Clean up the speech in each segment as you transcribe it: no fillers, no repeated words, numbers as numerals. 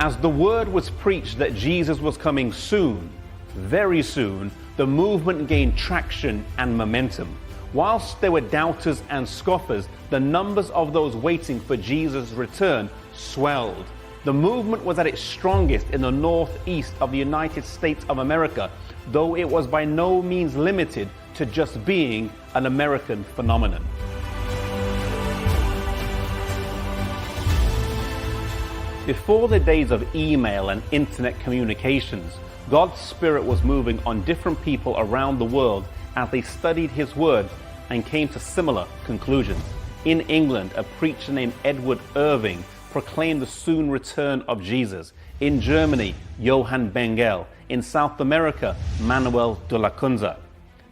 As the word was preached that Jesus was coming soon, very soon, the movement gained traction and momentum. Whilst there were doubters and scoffers, the numbers of those waiting for Jesus' return swelled. The movement was at its strongest in the northeast of the United States of America, though it was by no means limited to just being an American phenomenon. Before the days of email and internet communications, God's Spirit was moving on different people around the world as they studied His Word and came to similar conclusions. In England, a preacher named Edward Irving proclaimed the soon return of Jesus. In Germany, Johann Bengel. In South America, Manuel de la Cunza.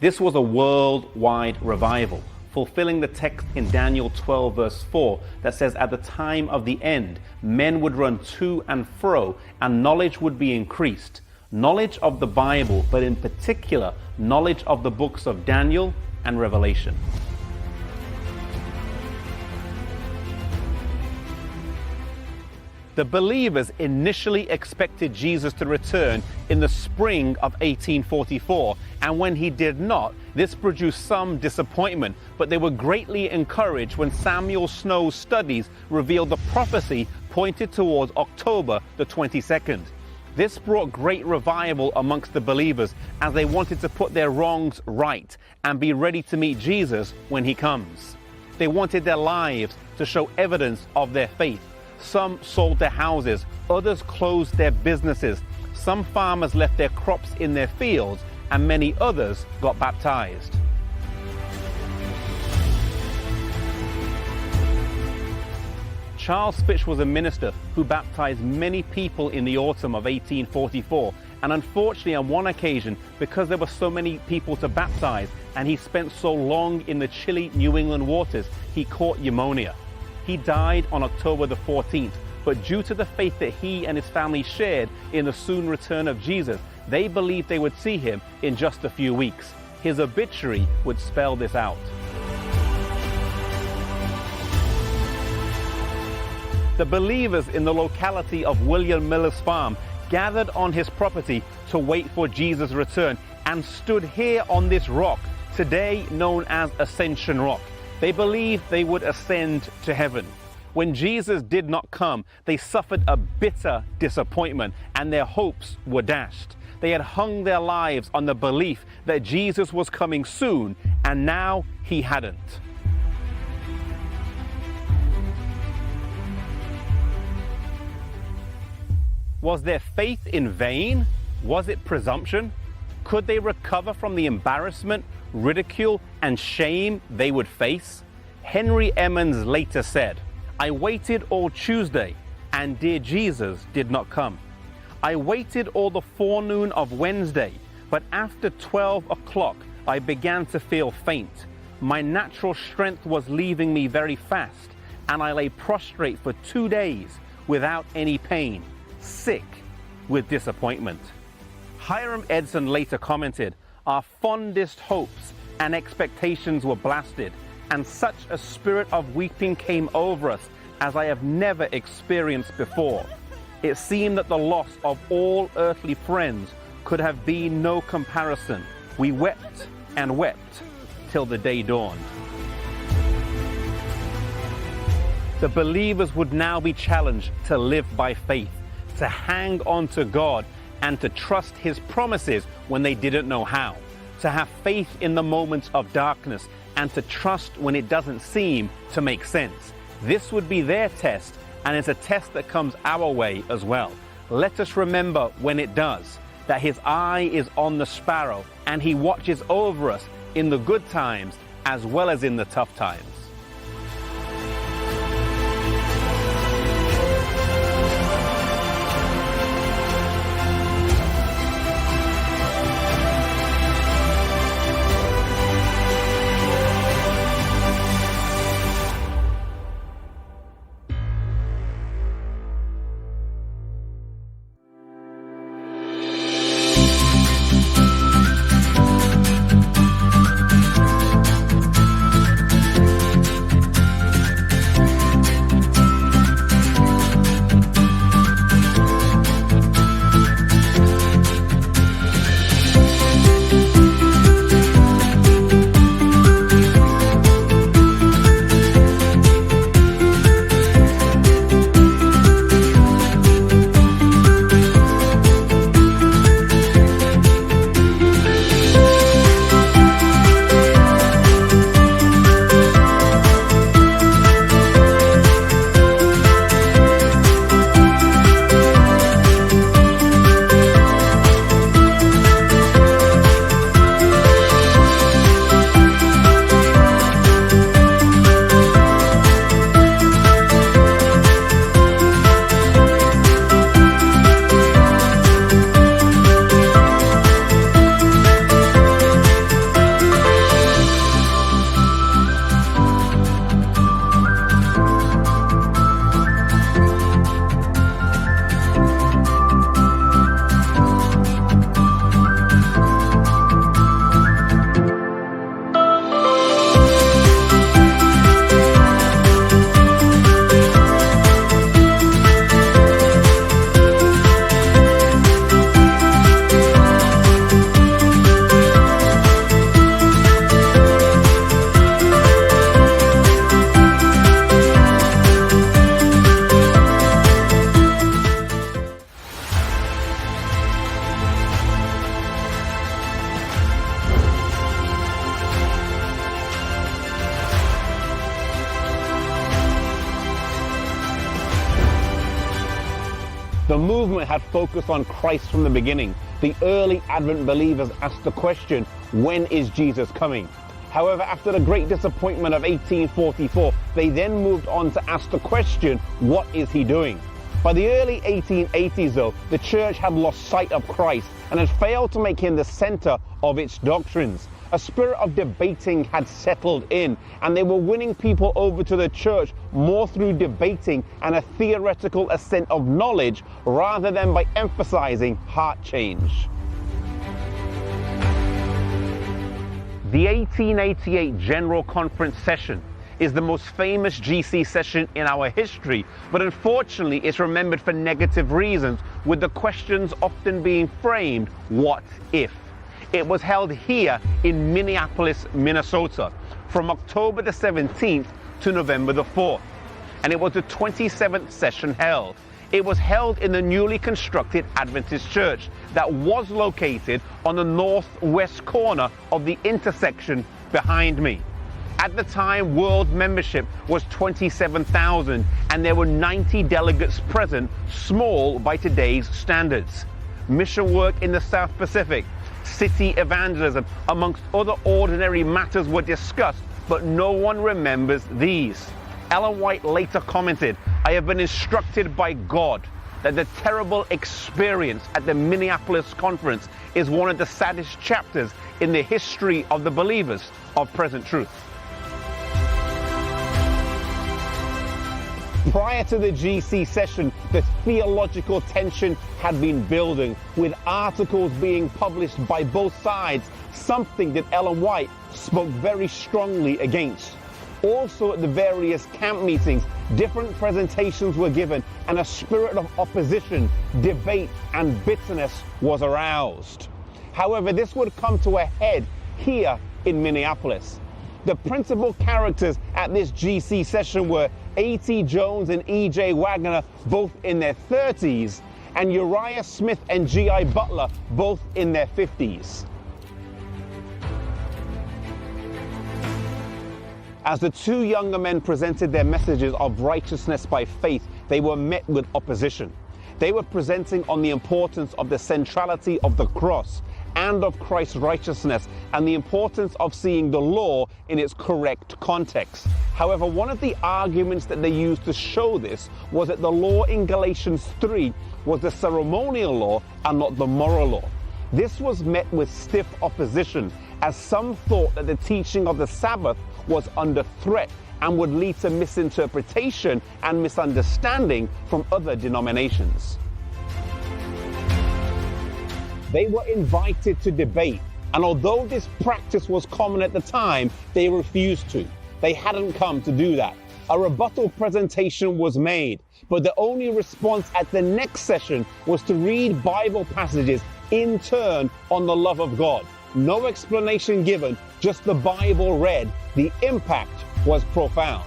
This was a worldwide revival, fulfilling the text in Daniel 12 verse 4 that says, at the time of the end, men would run to and fro, and knowledge would be increased. Knowledge of the Bible, but in particular, knowledge of the books of Daniel and Revelation. The believers initially expected Jesus to return in the spring of 1844, and when he did not, this produced some disappointment, but they were greatly encouraged when Samuel Snow's studies revealed the prophecy pointed towards October the 22nd. This brought great revival amongst the believers as they wanted to put their wrongs right and be ready to meet Jesus when he comes. They wanted their lives to show evidence of their faith. Some sold their houses, others closed their businesses. Some farmers left their crops in their fields, and many others got baptized. Charles Fitch was a minister who baptized many people in the autumn of 1844, and unfortunately on one occasion, because there were so many people to baptize and he spent so long in the chilly New England waters, he caught pneumonia. He died on October the 14th, but due to the faith that he and his family shared in the soon return of Jesus, they believed they would see him in just a few weeks. His obituary would spell this out. The believers in the locality of William Miller's farm gathered on his property to wait for Jesus' return and stood here on this rock, today known as Ascension Rock. They believed they would ascend to heaven. When Jesus did not come, they suffered a bitter disappointment and their hopes were dashed. They had hung their lives on the belief that Jesus was coming soon, and now he hadn't. Was their faith in vain? Was it presumption? Could they recover from the embarrassment, ridicule, and shame they would face? Henry Emmons later said, "I waited all Tuesday, and dear Jesus did not come. I waited all the forenoon of Wednesday, but after 12 o'clock I began to feel faint. My natural strength was leaving me very fast, and I lay prostrate for 2 days without any pain, sick with disappointment." Hiram Edson later commented, "Our fondest hopes and expectations were blasted, and such a spirit of weeping came over us as I have never experienced before. It seemed that the loss of all earthly friends could have been no comparison. We wept and wept till the day dawned." The believers would now be challenged to live by faith, to hang on to God, and to trust His promises when they didn't know how, to have faith in the moments of darkness, and to trust when it doesn't seem to make sense. This would be their test, and it's a test that comes our way as well. Let us remember when it does, that His eye is on the sparrow, and He watches over us in the good times as well as in the tough times. movement had focused on Christ from the beginning. The early Advent believers asked the question, when is Jesus coming? However, after the great disappointment of 1844, they then moved on to ask the question, what is he doing? By the early 1880s, though, the church had lost sight of Christ and had failed to make him the center of its doctrines. A spirit of debating had settled in, and they were winning people over to the church more through debating and a theoretical ascent of knowledge rather than by emphasizing heart change. The 1888 General Conference session is the most famous GC session in our history, but unfortunately it's remembered for negative reasons, with the questions often being framed, what if? It was held here in Minneapolis, Minnesota, from October the 17th to November the 4th, and it was the 27th session held. It was held in the newly constructed Adventist church that was located on the northwest corner of the intersection behind me. At the time, world membership was 27,000, and there were 90 delegates present, small by today's standards. Mission work in the South Pacific, city evangelism, amongst other ordinary matters were discussed, but no one remembers these. Ellen White later commented, "I have been instructed by God that the terrible experience at the Minneapolis conference is one of the saddest chapters in the history of the believers of present truth." Prior to the GC session, the theological tension had been building, with articles being published by both sides, something that Ellen White spoke very strongly against. Also, at the various camp meetings, different presentations were given, and a spirit of opposition, debate, and bitterness was aroused. However, this would come to a head here in Minneapolis. The principal characters at this GC session were A.T. Jones and E.J. Wagner, both in their 30s, and Uriah Smith and G.I. Butler, both in their 50s. As the two younger men presented their messages of righteousness by faith, they were met with opposition. They were presenting on the importance of the centrality of the cross and of Christ's righteousness, and the importance of seeing the law in its correct context. However, one of the arguments that they used to show this was that the law in Galatians 3 was the ceremonial law and not the moral law. This was met with stiff opposition, as some thought that the teaching of the Sabbath was under threat and would lead to misinterpretation and misunderstanding from other denominations. They were invited to debate, and although this practice was common at the time, they refused to. They hadn't come to do that. A rebuttal presentation was made, but the only response at the next session was to read Bible passages in turn on the love of God. No explanation given, just the Bible read. The impact was profound.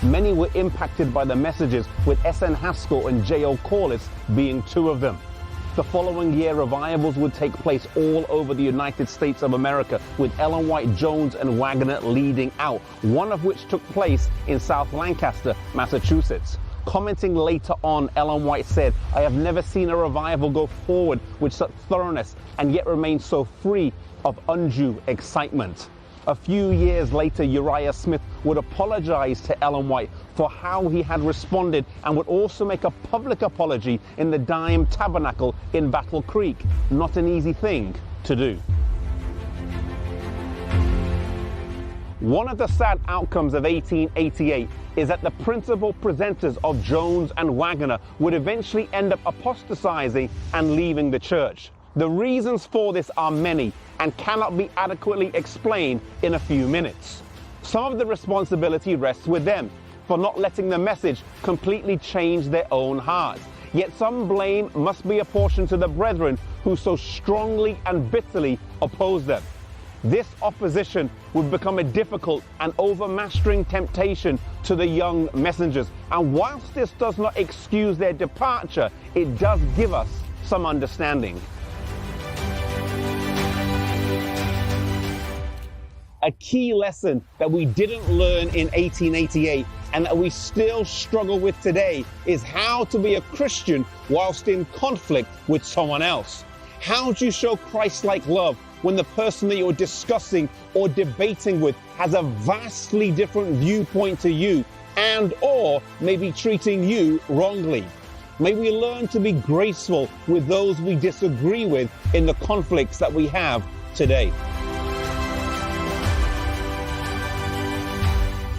Many were impacted by the messages, with S.N. Haskell and J.O. Corliss being two of them. The following year, revivals would take place all over the United States of America, with Ellen White, Jones, and Wagner leading out, one of which took place in South Lancaster, Massachusetts. Commenting later on, Ellen White said, "I have never seen a revival go forward with such thoroughness and yet remain so free of undue excitement." A few years later, Uriah Smith would apologize to Ellen White for how he had responded, and would also make a public apology in the Dime Tabernacle in Battle Creek. Not an easy thing to do. One of the sad outcomes of 1888 is that the principal presenters of Jones and Wagner would eventually end up apostatizing and leaving the church. The reasons for this are many and cannot be adequately explained in a few minutes. Some of the responsibility rests with them for not letting the message completely change their own hearts. Yet some blame must be apportioned to the brethren who so strongly and bitterly oppose them. This opposition would become a difficult and overmastering temptation to the young messengers. And whilst this does not excuse their departure, it does give us some understanding. A key lesson that we didn't learn in 1888 and that we still struggle with today is how to be a Christian whilst in conflict with someone else. How do you show Christ-like love when the person that you're discussing or debating with has a vastly different viewpoint to you and or maybe treating you wrongly? May we learn to be graceful with those we disagree with in the conflicts that we have today.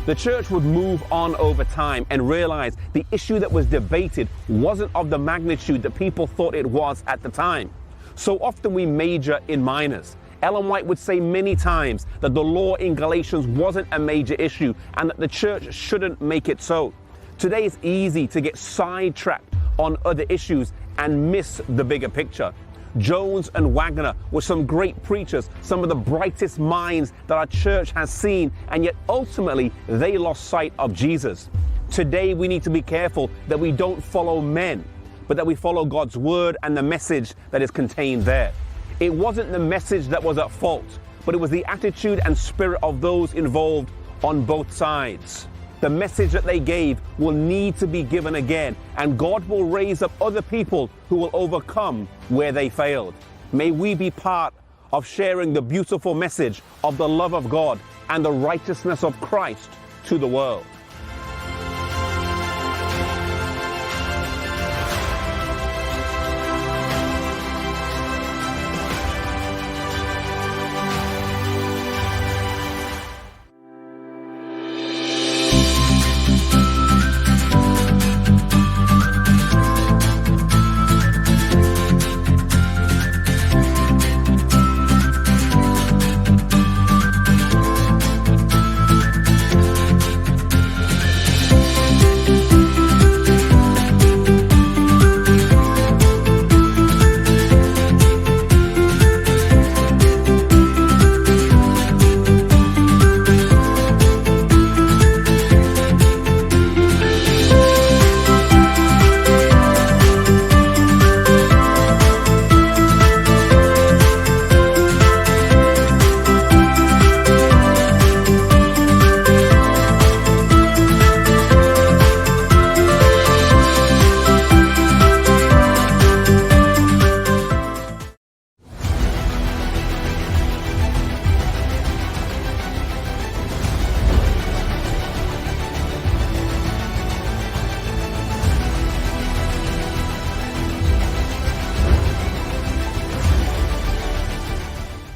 The church would move on over time and realize the issue that was debated wasn't of the magnitude that people thought it was at the time. So often we major in minors. Ellen White would say many times that the law in Galatians wasn't a major issue and that the church shouldn't make it so. Today it's easy to get sidetracked on other issues and miss the bigger picture. Jones and Wagner were some great preachers, some of the brightest minds that our church has seen, and yet ultimately they lost sight of Jesus. Today we need to be careful that we don't follow men, but that we follow God's word and the message that is contained there. It wasn't the message that was at fault, but it was the attitude and spirit of those involved on both sides. The message that they gave will need to be given again, and God will raise up other people who will overcome where they failed. May we be part of sharing the beautiful message of the love of God and the righteousness of Christ to the world.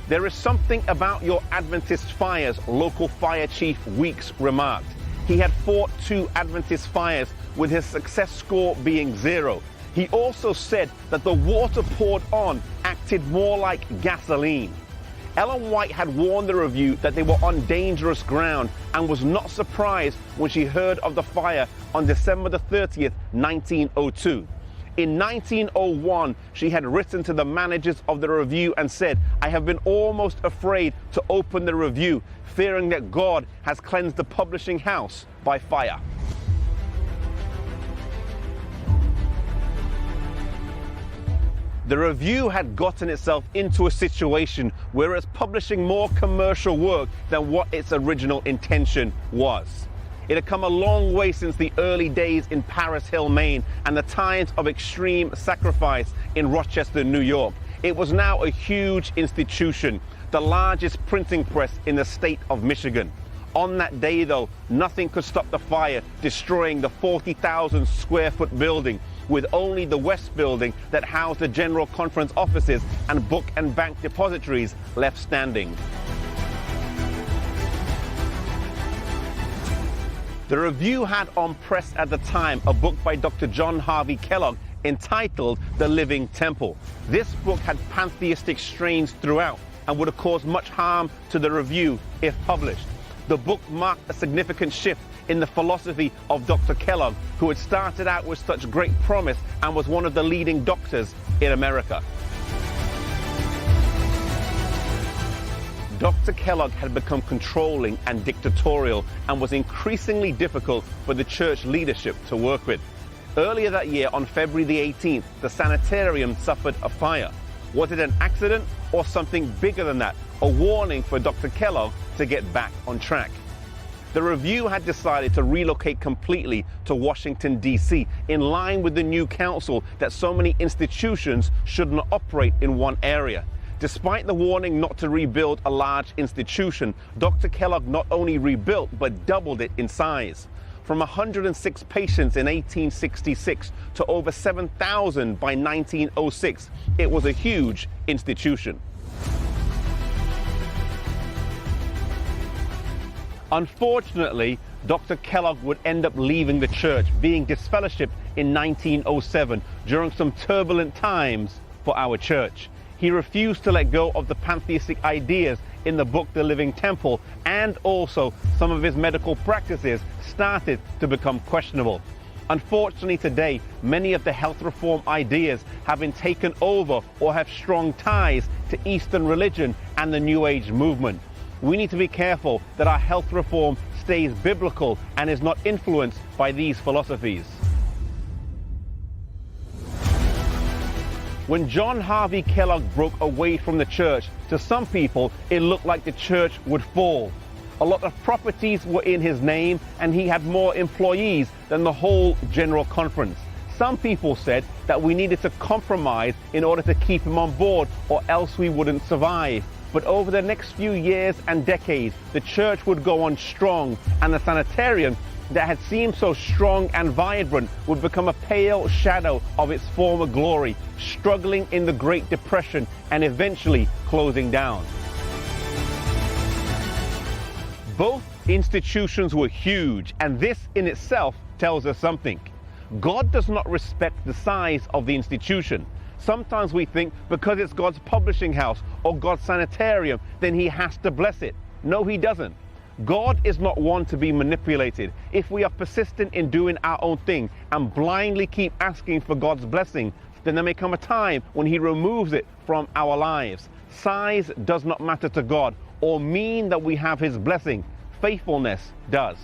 There is something about your Adventist fires, local fire chief Weeks remarked. He had fought 2 Adventist fires with his success score being 0. He also said that the water poured on acted more like gasoline. Ellen White had warned the review that they were on dangerous ground and was not surprised when she heard of the fire on December the 30th, 1902. In 1901, she had written to the managers of the review and said, "I have been almost afraid to open the review, fearing that God has cleansed the publishing house by fire." The review had gotten itself into a situation where it's publishing more commercial work than what its original intention was. It had come a long way since the early days in Paris Hill, Maine, and the times of extreme sacrifice in Rochester, New York. It was now a huge institution, the largest printing press in the state of Michigan. On that day, though, nothing could stop the fire, destroying the 40,000 square foot building, with only the West Building that housed the General Conference offices and book and bank depositories left standing. The review had on press at the time a book by Dr. John Harvey Kellogg entitled The Living Temple. This book had pantheistic strains throughout and would have caused much harm to the review if published. The book marked a significant shift in the philosophy of Dr. Kellogg, who had started out with such great promise and was one of the leading doctors in America. Dr. Kellogg had become controlling and dictatorial and was increasingly difficult for the church leadership to work with. Earlier that year, on February the 18th, the sanitarium suffered a fire. Was it an accident or something bigger than that? A warning for Dr. Kellogg to get back on track. The review had decided to relocate completely to Washington, D.C., in line with the new council that so many institutions should not operate in one area. Despite the warning not to rebuild a large institution, Dr. Kellogg not only rebuilt but doubled it in size. From 106 patients in 1866 to over 7,000 by 1906, it was a huge institution. Unfortunately, Dr. Kellogg would end up leaving the church, being disfellowshipped in 1907 during some turbulent times for our church. He refused to let go of the pantheistic ideas in the book The Living Temple, and also some of his medical practices started to become questionable. Unfortunately today, many of the health reform ideas have been taken over or have strong ties to Eastern religion and the New Age movement. We need to be careful that our health reform stays biblical and is not influenced by these philosophies. When John Harvey Kellogg broke away from the church, to some people it looked like the church would fall. A lot of properties were in his name and he had more employees than the whole General Conference. Some people said that we needed to compromise in order to keep him on board or else we wouldn't survive. But over the next few years and decades, the church would go on strong, and the sanitarium that had seemed so strong and vibrant would become a pale shadow of its former glory, struggling in the Great Depression and eventually closing down. Both institutions were huge, and this in itself tells us something. God does not respect the size of the institution. Sometimes we think because it's God's publishing house or God's sanitarium, then he has to bless it. No, he doesn't. God is not one to be manipulated. If we are persistent in doing our own thing and blindly keep asking for God's blessing, then there may come a time when he removes it from our lives. Size does not matter to God or mean that we have his blessing. Faithfulness does.